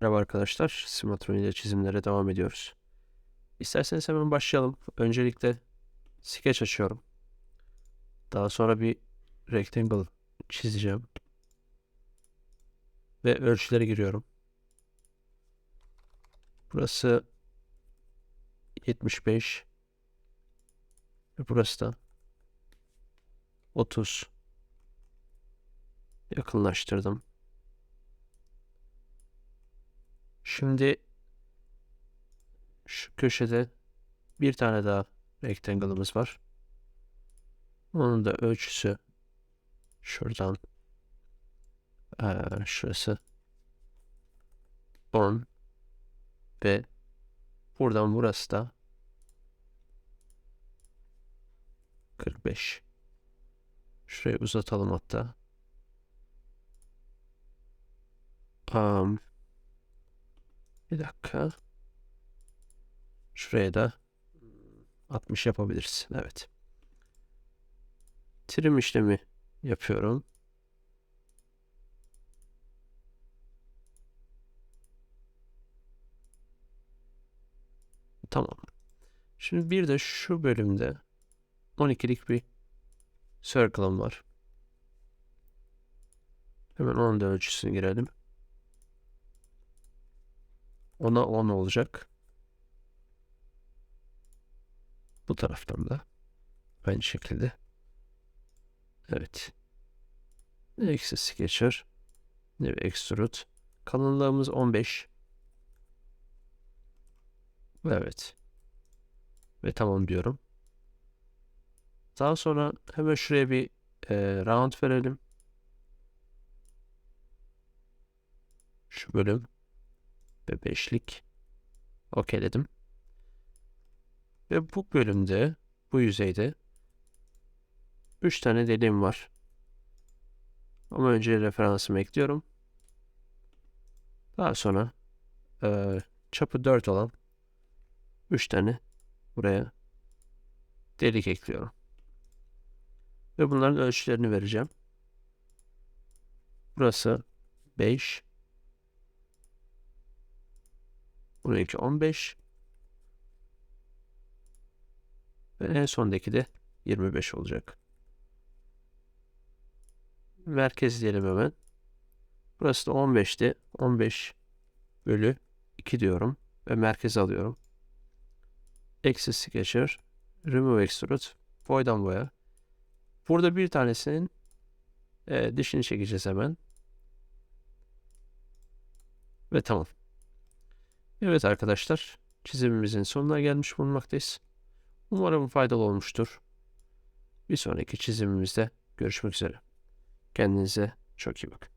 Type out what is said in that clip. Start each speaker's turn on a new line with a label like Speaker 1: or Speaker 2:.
Speaker 1: Merhaba arkadaşlar, Smatron ile çizimlere devam ediyoruz. İsterseniz hemen başlayalım. Öncelikle sketch açıyorum. Daha sonra bir rectangle çizeceğim. Ve ölçüleri giriyorum. Burası 75. Ve burası da 30. Yakınlaştırdım. Şimdi şu köşede bir tane daha rectangle'ımız var. Onun da ölçüsü şuradan şurası 10 ve buradan burası da 45. Şurayı uzatalım hatta. Bir dakika. Şuraya da 60 yapabiliriz. Evet. Trim işlemi yapıyorum. Tamam. Şimdi bir de şu bölümde 12'lik bir circle'ım var. Hemen onun da ölçüsünü girelim. Ona 10 olacak. Bu taraftan da aynı şekilde. Evet. Eksi sketcher. New extrude. Kalınlığımız 15. Evet. Ve tamam diyorum. Daha sonra hemen şuraya bir round verelim. Şu bölüm ve 5'lik. Okeyledim. Ve bu bölümde, bu yüzeyde 3 tane deliğim var. Ama önce referansımı ekliyorum. Daha sonra çapı 4 olan 3 tane buraya delik ekliyorum. Ve bunların ölçülerini vereceğim. Burası 5. Burası 15. Ve en sondaki de 25 olacak. Merkez diyelim hemen. Burası da 15'ti. 15 bölü 2 diyorum. Ve merkeze alıyorum. Eksi sketcher. Remove extrude. Boydan boya. Burada bir tanesinin dişini çekeceğiz hemen. Ve tamam. Evet arkadaşlar. Çizimimizin sonuna gelmiş bulunmaktayız. Umarım faydalı olmuştur. Bir sonraki çizimimizde görüşmek üzere. Kendinize çok iyi bakın.